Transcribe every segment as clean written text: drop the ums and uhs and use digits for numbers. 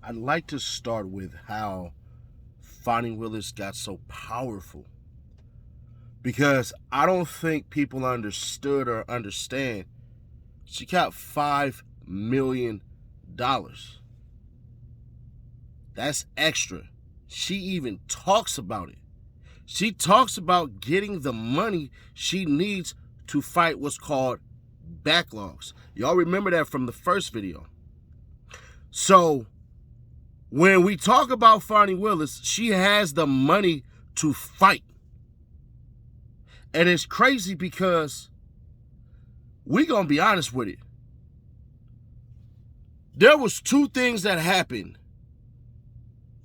I'd like to start with how Fani Willis got so powerful, because I don't think people understood or understand. She got $5 million. That's extra. She even talks about it. She talks about getting the money she needs to fight what's called backlogs. Y'all remember that from the first video. So when we talk about Fani Willis, she has the money to fight. And it's crazy because we're going to be honest with it. There was two things that happened,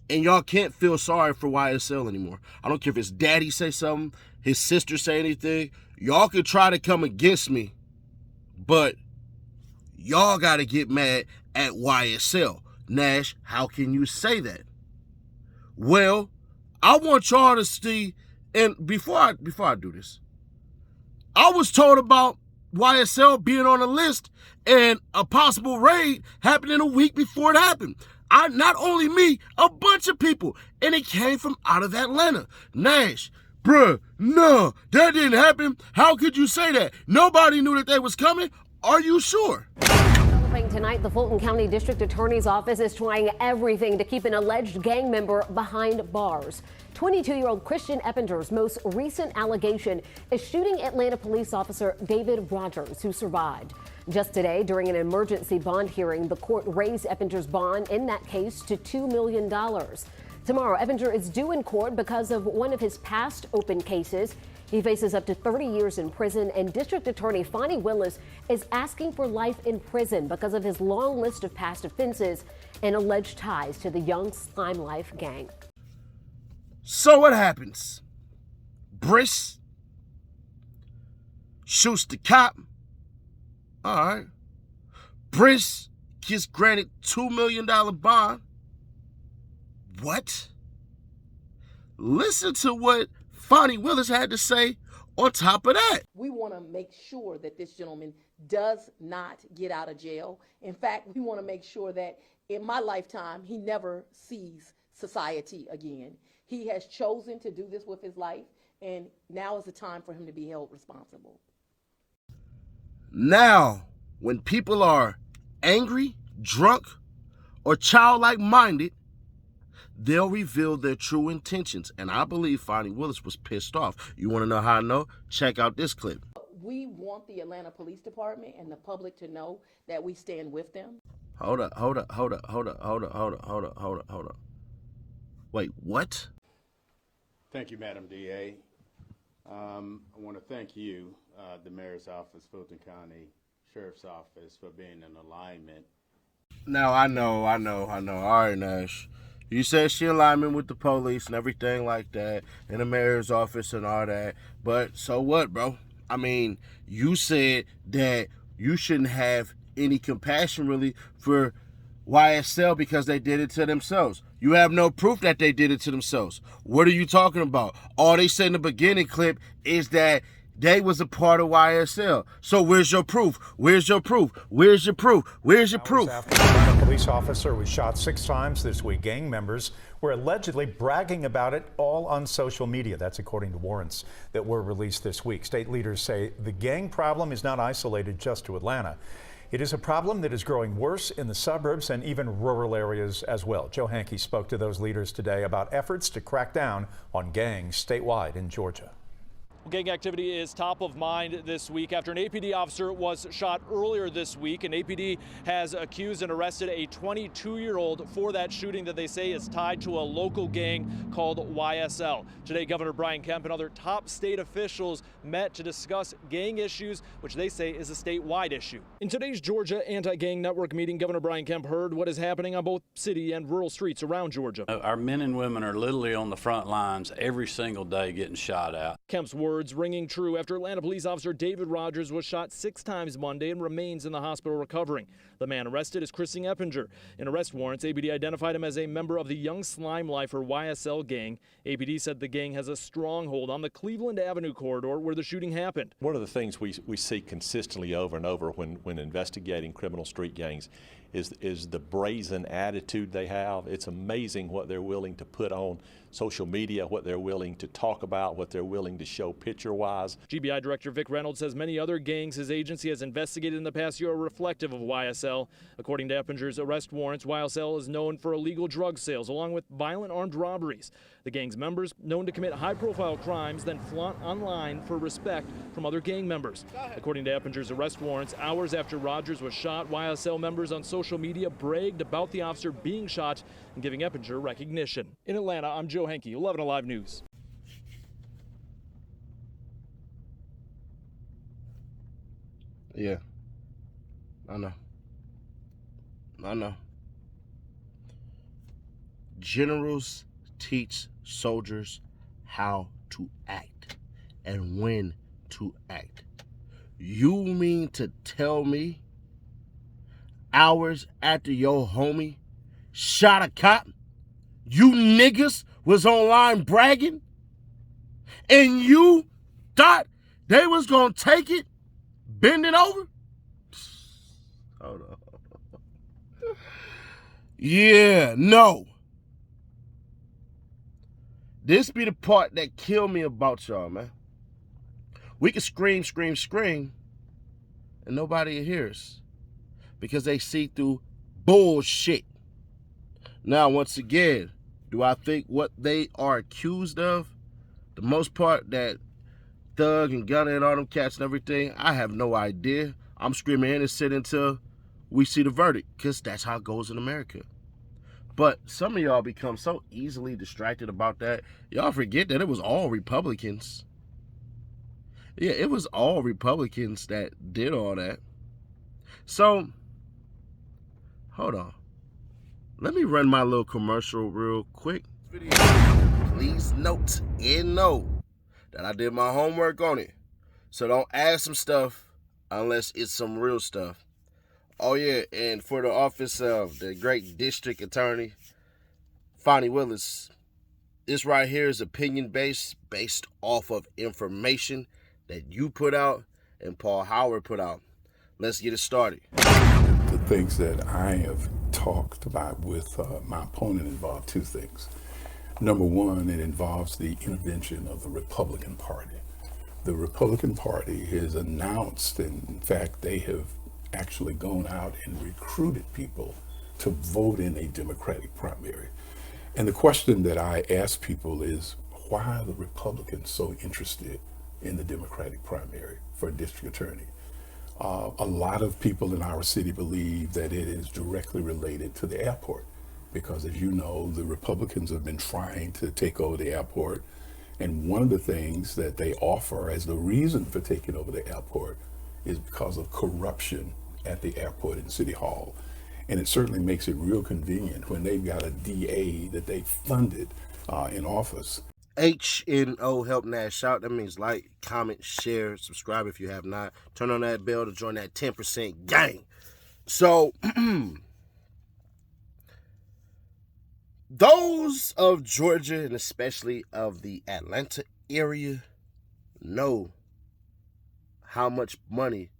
and y'all can't feel sorry for YSL anymore. I don't care if his daddy say something, his sister say anything. Y'all could try to come against me, but y'all got to get mad at YSL. Nash, how can you say that? Well, I want y'all to see, and before I do this, I was told about YSL being on a list and a possible raid happening a week before it happened. Not only me, a bunch of people, and it came from out of Atlanta. Nash, bruh, no, that didn't happen. How could you say that? Nobody knew that they was coming. Are you sure? Tonight, the Fulton County District Attorney's Office is trying everything to keep an alleged gang member behind bars. 22-year-old Christian Eppinger's most recent allegation is shooting Atlanta police officer David Rogers, who survived. Just today, during an emergency bond hearing, the court raised Eppinger's bond in that case to $2 million. Tomorrow, Eppinger is due in court because of one of his past open cases. He faces up to 30 years in prison, and District Attorney Fani Willis is asking for life in prison because of his long list of past offenses and alleged ties to the Young Slime Life gang. So what happens? Briss shoots the cop. All right. Briss gets granted $2 million bond. What? Listen to what Fani Willis had to say on top of that. We want to make sure that this gentleman does not get out of jail. In fact, we want to make sure that in my lifetime, he never sees society again. He has chosen to do this with his life, and now is the time for him to be held responsible. Now, when people are angry, drunk, or childlike minded, they'll reveal their true intentions. And I believe Fani Willis was pissed off. You want to know how I know? Check out this clip. We want the Atlanta Police Department and the public to know that we stand with them. Hold up. Wait, what? Thank you, Madam DA. I want to thank you, the Mayor's Office, Fulton County Sheriff's Office, for being in alignment. Now, I know. All right, Nash. You said she in alignment with the police and everything like that, in the mayor's office and all that. But so what, bro? I mean, you said that you shouldn't have any compassion really for YSL because they did it to themselves. You have no proof that they did it to themselves. What are you talking about? All they said in the beginning clip is that they was a part of YSL. So where's your proof? Where's your proof? Where's your proof? Where's your proof? After a police officer was shot 6 times this week, gang members were allegedly bragging about it all on social media. That's according to warrants that were released this week. State leaders say the gang problem is not isolated just to Atlanta. It is a problem that is growing worse in the suburbs and even rural areas as well. Joe Hankey spoke to those leaders today about efforts to crack down on gangs statewide in Georgia. Gang activity is top of mind this week after an APD officer was shot earlier this week, and APD has accused and arrested a 22-year-old for that shooting that they say is tied to a local gang called YSL. Today, Governor Brian Kemp and other top state officials met to discuss gang issues, which they say is a statewide issue. In today's Georgia Anti-Gang Network meeting, Governor Brian Kemp heard what is happening on both city and rural streets around Georgia. Our men and women are literally on the front lines every single day getting shot at. Kemp's words ringing true after Atlanta police officer David Rogers was shot 6 times Monday and remains in the hospital recovering. The man arrested is Christian Eppinger. In arrest warrants, APD identified him as a member of the Young Slime Life, or YSL gang. APD said the gang has a stronghold on the Cleveland Avenue corridor where the shooting happened. One of the things we see consistently over and over when investigating criminal street gangs is the brazen attitude they have. It's amazing what they're willing to put on social media, what they're willing to talk about, what they're willing to show picture-wise. GBI Director Vic Reynolds says many other gangs his agency has investigated in the past year are reflective of YSL. According to Eppinger's arrest warrants, YSL is known for illegal drug sales along with violent armed robberies. The gang's members known to commit high-profile crimes, then flaunt online for respect from other gang members. According to Eppinger's arrest warrants, hours after Rogers was shot, YSL members on social media bragged about the officer being shot and giving Eppinger recognition. In Atlanta, I'm Joe Henke, 11 Alive News. Yeah, I know. Generals teach soldiers how to act and when to act. You mean to tell me hours after your homie shot a cop, you niggas was online bragging and you thought they was gonna take it, bend it over? Hold on. Yeah, no. This be the part that kill me about y'all, man. We can scream, and nobody hears because they see through bullshit. Now, once again, do I think what they are accused of, the most part, that Thug and Gunna and all them cats and everything, I have no idea. I'm screaming innocent until we see the verdict, because that's how it goes in America. But some of y'all become so easily distracted about that. Y'all forget that it was all Republicans. Yeah, it was all Republicans that did all that. So, hold on. Let me run my little commercial real quick. Please note and know that I did my homework on it. So don't ask some stuff unless it's some real stuff. Oh yeah, and for the office of the great district attorney, Fani Willis, this right here is opinion-based, based off of information that you put out and Paul Howard put out. Let's get it started. The things that I have talked about with my opponent involve two things. Number one, it involves the intervention of the Republican Party. The Republican Party has announced, and in fact, they have actually gone out and recruited people to vote in a Democratic primary. And the question that I ask people is, why are the Republicans so interested in the Democratic primary for a district attorney? A lot of people in our city believe that it is directly related to the airport, because as you know, the Republicans have been trying to take over the airport. And one of the things that they offer as the reason for taking over the airport is because of corruption at the airport and City Hall. And it certainly makes it real convenient when they've got a DA that they funded in office. HNO help Nash shout. That means like, comment, share, subscribe if you have not. Turn on that bell to join that 10% gang. So, those of Georgia and especially of the Atlanta area know how much money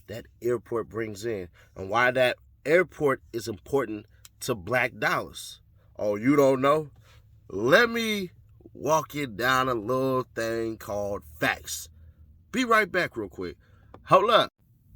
that airport brings in and why that airport is important to black dollars. Oh, you don't know? Let me walk you down a little thing called facts. Be right back real quick. Hold up.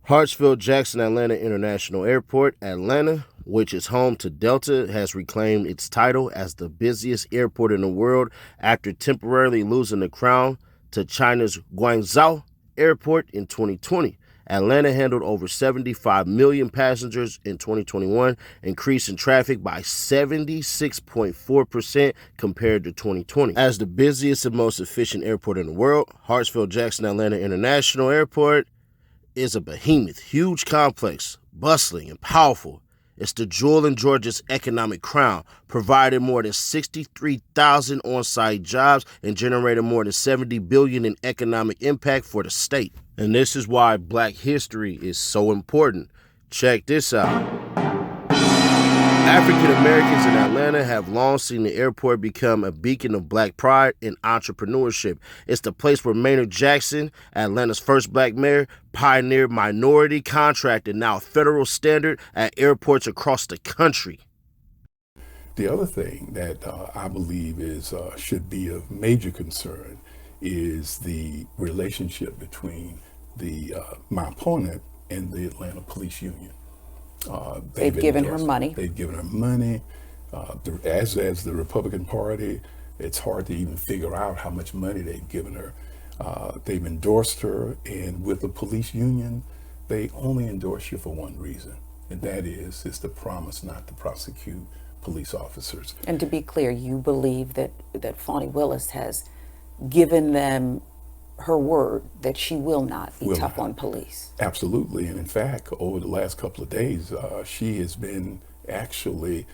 Hartsfield-Jackson Atlanta International Airport, Atlanta, which is home to Delta, has reclaimed its title as the busiest airport in the world after temporarily losing the crown to China's Guangzhou Airport in 2020. Atlanta handled over 75 million passengers in 2021, increasing traffic by 76.4% compared to 2020. As the busiest and most efficient airport in the world, Hartsfield-Jackson Atlanta International Airport is a behemoth, huge complex, bustling and powerful. It's the jewel in Georgia's economic crown, providing more than 63,000 on-site jobs and generating more than $70 billion in economic impact for the state. And this is why Black history is so important. Check this out. African Americans in Atlanta have long seen the airport become a beacon of black pride and entrepreneurship. It's the place where Maynard Jackson, Atlanta's first black mayor, pioneered minority contract and now a federal standard at airports across the country. The other thing that I believe should be of major concern is the relationship between my opponent and the Atlanta Police Union. They've given her money. They've given her money. As the Republican Party, it's hard to even figure out how much money they've given her. They've endorsed her, and with the police union, they only endorse you for one reason, and that is it's the promise not to prosecute police officers. And to be clear, you believe that Fani Willis has given them her word that she will not be tough on police. Absolutely, and in fact, over the last couple of days, she has been actually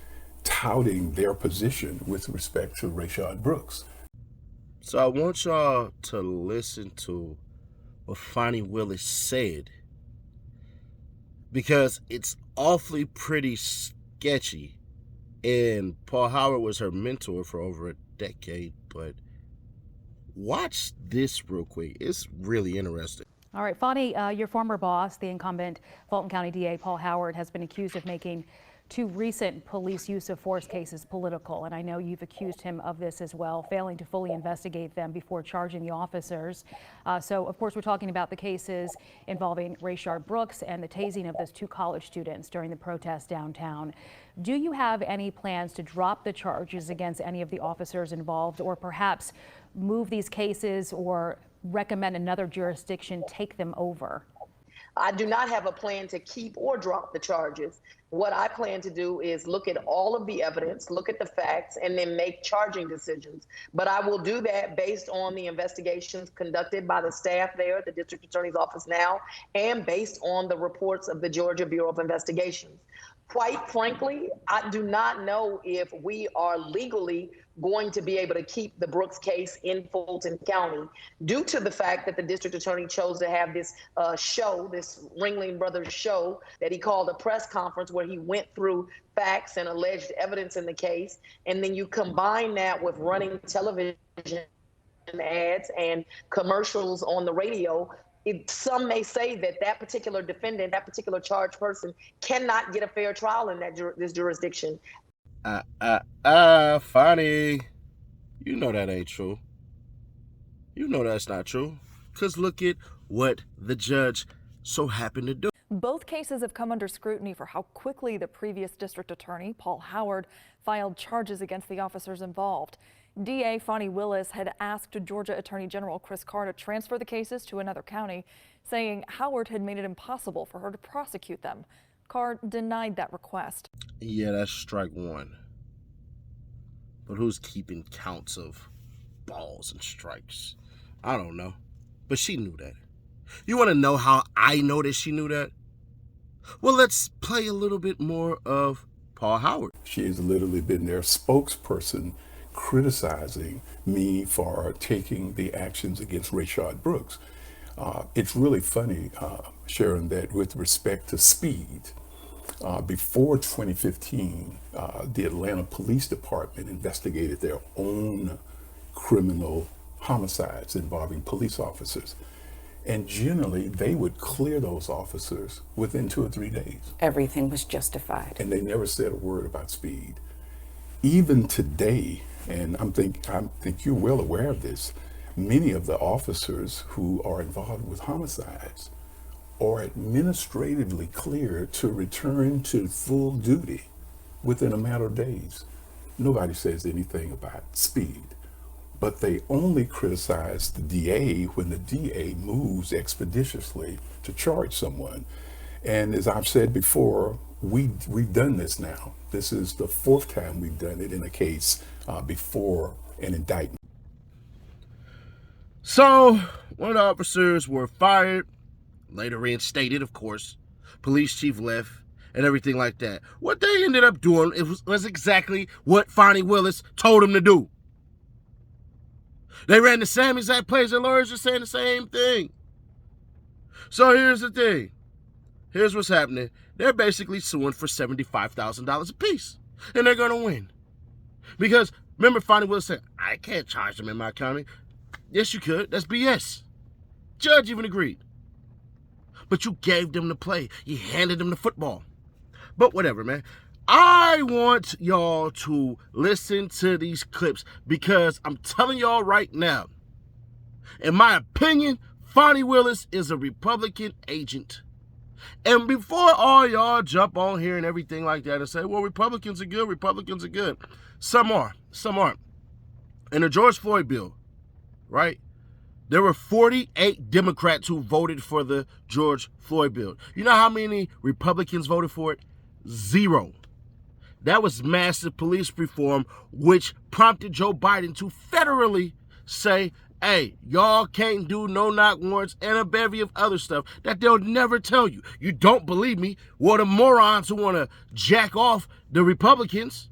touting their position with respect to Rayshard Brooks. So I want y'all to listen to what Fani Willis said, because it's awfully pretty sketchy. And Paul Howard was her mentor for over a decade, but watch this real quick. It's really interesting. All right, Fani, your former boss, the incumbent Fulton County DA Paul Howard, has been accused of making two recent police use of force cases political. And I know you've accused him of this as well, failing to fully investigate them before charging the officers. So, of course, we're talking about the cases involving Rayshard Brooks and the tasing of those two college students during the protest downtown. Do you have any plans to drop the charges against any of the officers involved, or perhaps move these cases or recommend another jurisdiction take them over? I do not have a plan to keep or drop the charges. What I plan to do is look at all of the evidence, look at the facts, and then make charging decisions. But I will do that based on the investigations conducted by the staff there at the district attorney's office now, and based on the reports of the Georgia Bureau of Investigations. Quite frankly, I do not know if we are legally going to be able to keep the Brooks case in Fulton County due to the fact that the district attorney chose to have this show, this Ringling Brothers show that he called a press conference where he went through facts and alleged evidence in the case. And then you combine that with running television ads and commercials on the radio. Some may say that that particular defendant, that particular charged person, cannot get a fair trial in this jurisdiction. Fani, you know that ain't true. You know that's not true. Because look at what the judge so happened to do. Both cases have come under scrutiny for how quickly the previous district attorney, Paul Howard, filed charges against the officers involved. DA Fani Willis had asked Georgia Attorney General Chris Carr to transfer the cases to another county, saying Howard had made it impossible for her to prosecute them. Carr denied that request. Yeah, that's strike one. But who's keeping counts of balls and strikes? I don't know. But she knew that. You want to know how I know that she knew that? Well, let's play a little bit more of Paul Howard. She has literally been their spokesperson criticizing me for taking the actions against Rayshard Brooks. It's really funny, Sharon, that with respect to speed, before 2015, the Atlanta Police Department investigated their own criminal homicides involving police officers. And generally, they would clear those officers within 2 or 3 days. Everything was justified. And they never said a word about speed. Even today, and I think you're well aware of this, many of the officers who are involved with homicides are administratively cleared to return to full duty within a matter of days. Nobody says anything about speed, but they only criticize the DA when the DA moves expeditiously to charge someone. And as I've said before, we've done this now. This is the 4th time we've done it in a case before an indictment. So, one of the officers were fired, later reinstated, of course. Police chief left, and everything like that. What they ended up doing was exactly what Fani Willis told them to do. They ran the same exact plays. The lawyers are saying the same thing. So here's the thing. Here's what's happening. They're basically suing for $75,000 apiece. And they're going to win. Because remember Fani Willis said, I can't charge them in my county. Yes, you could. That's BS. Judge even agreed. But you gave them the play. You handed them the football. But whatever, man. I want y'all to listen to these clips because I'm telling y'all right now, in my opinion, Fani Willis is a Republican agent. And before all y'all jump on here and everything like that and say, well, Republicans are good, Republicans are good. Some are, some aren't. In the George Floyd bill, right, there were 48 Democrats who voted for the George Floyd bill. You know how many Republicans voted for it? 0. That was massive police reform, which prompted Joe Biden to federally say, hey, y'all can't do no-knock warrants and a bevy of other stuff that they'll never tell you. You don't believe me? Well, the morons who want to jack off the Republicans,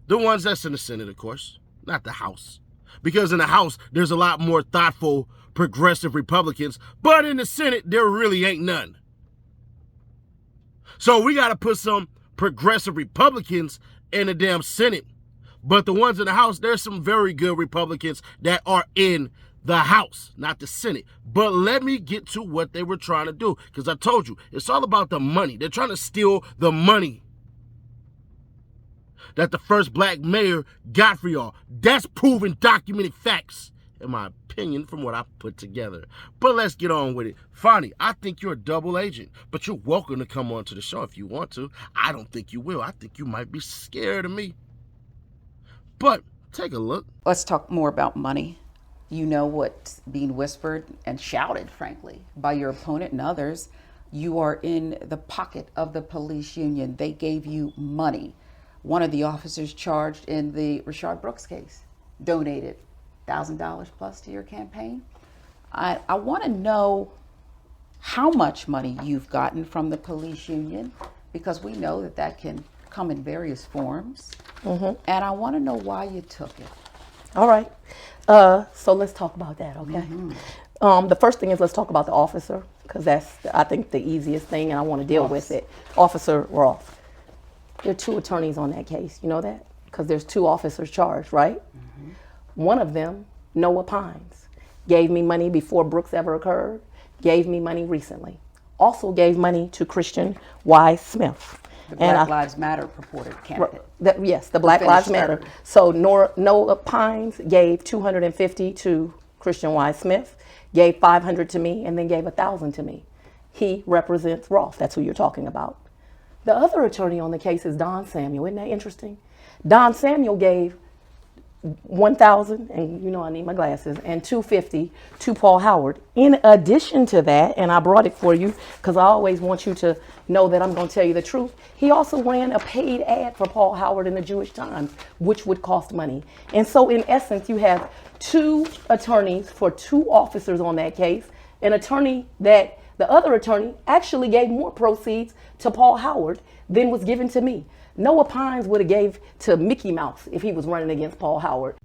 the ones that's in the Senate, of course, not the House. Because in the House, there's a lot more thoughtful, progressive Republicans, but in the Senate, there really ain't none. So we got to put some progressive Republicans in the damn Senate. But the ones in the House, there's some very good Republicans that are in the House, not the Senate. But let me get to what they were trying to do, because I told you, it's all about the money. They're trying to steal the money that the first black mayor got for y'all. That's proven, documented facts, in my opinion, from what I put together. But let's get on with it. Fani, I think you're a double agent, but you're welcome to come on to the show if you want to. I don't think you will. I think you might be scared of me. But take a look. Let's talk more about money. You know what's being whispered and shouted, frankly, by your opponent and others. You are in the pocket of the police union. They gave you money. One of the officers charged in the Rayshard Brooks case donated $1,000 plus to your campaign. I want to know how much money you've gotten from the police union, because we know that that can come in various forms. And I want to know why you took it. All right. So let's talk about that, okay? The first thing is, let's talk about the officer, because that's, I think, the easiest thing, and I want to deal with it. Officer Roth. There are 2 attorneys on that case. You know that? Because there's 2 officers charged, right? One of them, Noah Pines, gave me money before Brooks ever occurred, gave me money recently. Also gave money to Christian Y. Smith. The Black Lives Matter purported candidate. Yes, the Black Lives Matter. So Noah Pines gave $250 to Christian Y. Smith, gave $500 to me, and then gave $1,000 to me. He represents Roth. That's who you're talking about. The other attorney on the case is Don Samuel. Isn't that interesting? Don Samuel gave $1,000, and you know I need my glasses, and $250 to Paul Howard. In addition to that, and I brought it for you because I always want you to know that I'm going to tell you the truth, he also ran a paid ad for Paul Howard in the Jewish Times, which would cost money. And so in essence, you have 2 attorneys for 2 officers on that case, an attorney that the other attorney actually gave more proceeds to Paul Howard than was given to me. Noah Pines would have gave to Mickey Mouse if he was running against Paul Howard.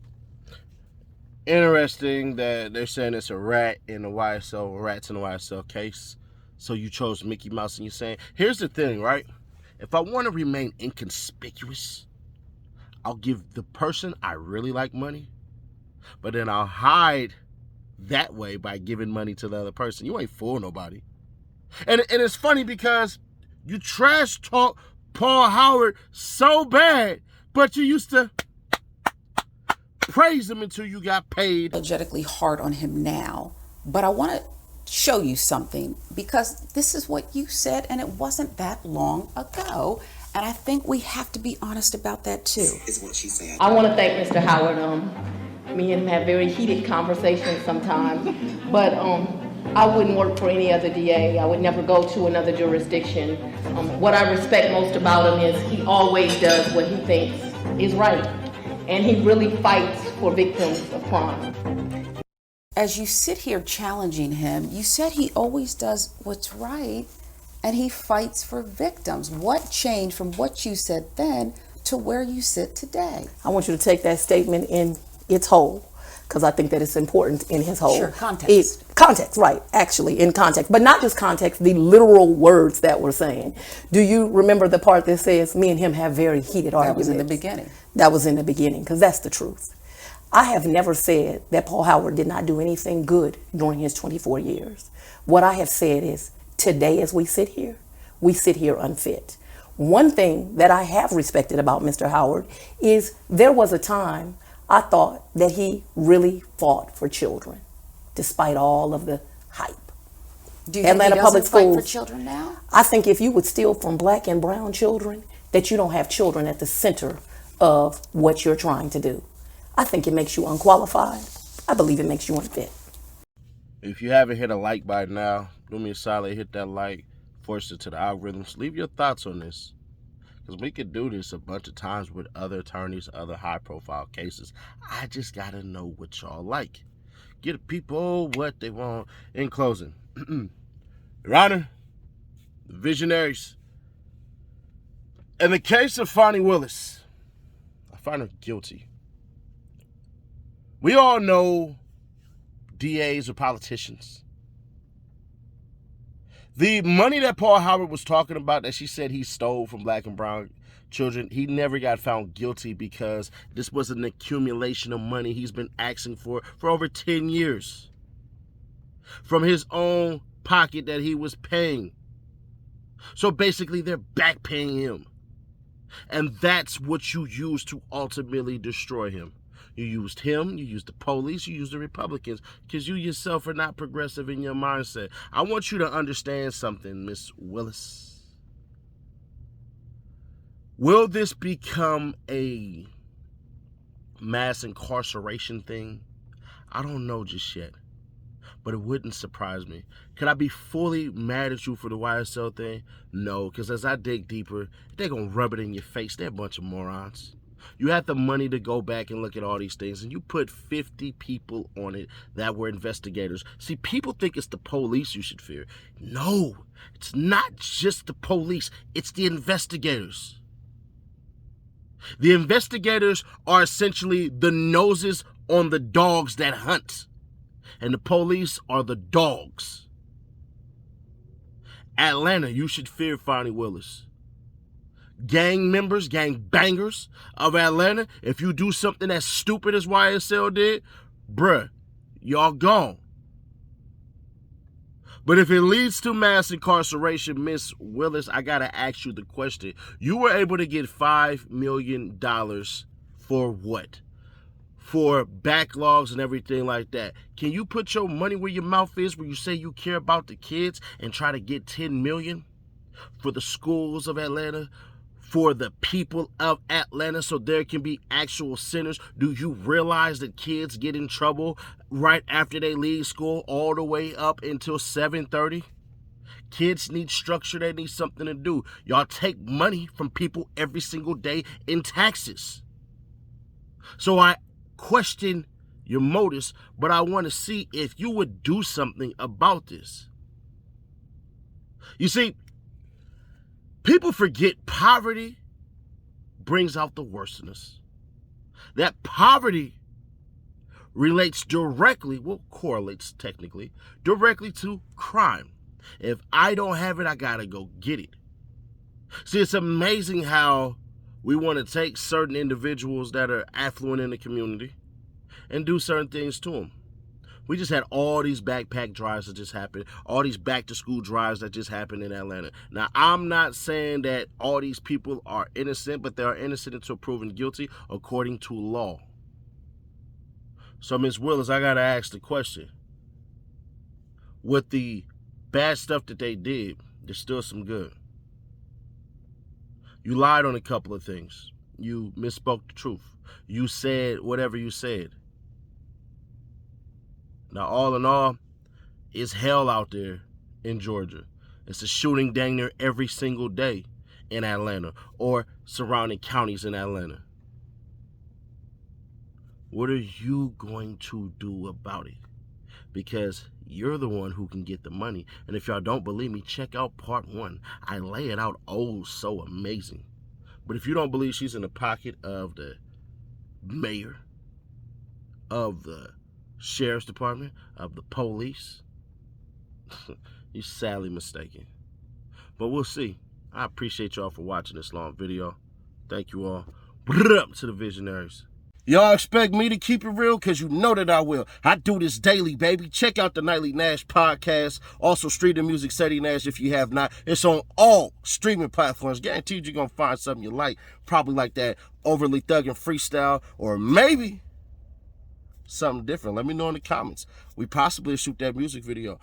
Interesting that they're saying it's a rat in the YSL, rats in the YSL case. So you chose Mickey Mouse, and you're saying, here's the thing, right? If I want to remain inconspicuous, I'll give the person I really like money, but then I'll hide that way by giving money to the other person. You ain't fooling nobody. And it's funny because you trash talk Paul Howard so bad, but you used to praise him until you got paid. Energetically hard on him now, but I want to show you something, because this is what you said, and it wasn't that long ago, and I think we have to be honest about that too. Is what she said. I want to thank Mr. Howard. Me and him have very heated conversations sometimes, but I wouldn't work for any other DA. I would never go to another jurisdiction. What I respect most about him is he always does what he thinks is right, and he really fights for victims of crime. As you sit here challenging him, you said he always does what's right, and he fights for victims. What changed from what you said then to where you sit today? I want you to take that statement in its whole. because I think that it's important in his whole context. Context, right, actually, in context, but not just context, the literal words that we're saying. Do you remember the part that says, me and him have very heated arguments? That was in the beginning. That was in the beginning, because that's the truth. I have never said that Paul Howard did not do anything good during his 24 years. What I have said is, today as we sit here unfit. One thing that I have respected about Mr. Howard is there was a time I thought that he really fought for children, despite all of the hype. Do you think he doesn't fight for children now? I think if you would steal from black and brown children, that you don't have children at the center of what you're trying to do. I think it makes you unqualified. I believe it makes you unfit. If you haven't hit a like by now, do me a solid, hit that like, force it to the algorithms. Leave your thoughts on this, because we could do this a bunch of times with other attorneys, other high-profile cases. I just got to know what y'all like. Give people what they want. In closing, Your Honor, the visionaries, in the case of Fani Willis, I find her guilty. We all know DAs are politicians. The money that Paul Howard was talking about, that she said he stole from black and brown children, he never got found guilty because this was an accumulation of money he's been asking for over 10 years. From his own pocket that he was paying. So basically they're back paying him. And that's what you use to ultimately destroy him. You used him, you used the police, you used the Republicans, because you yourself are not progressive in your mindset. I want you to understand something, Miss Willis. Will this become a mass incarceration thing? I don't know just yet, but it wouldn't surprise me. Could I be fully mad at you for the YSL thing? No, because as I dig deeper, they're going to rub it in your face. They're a bunch of morons. You had the money to go back and look at all these things, and you put 50 people on it that were investigators. See, people think it's the police you should fear. No, it's not just the police. It's the investigators. The investigators are essentially the noses on the dogs that hunt, and the police are the dogs. Atlanta, you should fear Fani Willis. Gang members, gang bangers of Atlanta, if you do something as stupid as YSL did, bruh, y'all gone. But if it leads to mass incarceration, Miss Willis, I gotta ask you the question. You were able to get $5 million for what? For backlogs and everything like that. Can you put your money where your mouth is, where you say you care about the kids, and try to get $10 million for the schools of Atlanta, for the people of Atlanta, so there can be actual centers? Do you realize that kids get in trouble right after they leave school all the way up until 7:30? Kids need structure. They need something to do. Y'all take money from people every single day in taxes. So I question your motives, but I want to see if you would do something about this. You see, people forget poverty brings out the worst in us. That poverty relates directly, well, correlates technically, directly to crime. If I don't have it, I gotta go get it. See, it's amazing how we want to take certain individuals that are affluent in the community and do certain things to them. We just had all these backpack drives that just happened, all these back-to-school drives that just happened in Atlanta. Now, I'm not saying that all these people are innocent, but they are innocent until proven guilty according to law. So, Ms. Willis, I got to ask the question. With the bad stuff that they did, there's still some good. You lied on a couple of things. You misspoke the truth. You said whatever you said. Now, all in all, it's hell out there in Georgia. It's a shooting dang near every single day in Atlanta or surrounding counties in Atlanta. What are you going to do about it? Because you're the one who can get the money. And if y'all don't believe me, check out part 1. I lay it out so amazing. But if you don't believe she's in the pocket of the mayor of the sheriff's department, of the police, you're sadly mistaken. But we'll see. I appreciate y'all for watching this long video. Thank you all. Up to the visionaries. Y'all expect me to keep it real? Because you know that I will. I do this daily, baby. Check out the Nightly Nash podcast. Also, Street and Music City Nash if you have not. It's on all streaming platforms. Guaranteed you're going to find something you like. Probably like that overly thugging freestyle. Or maybe something different. Let me know in the comments. We possibly shoot that music video.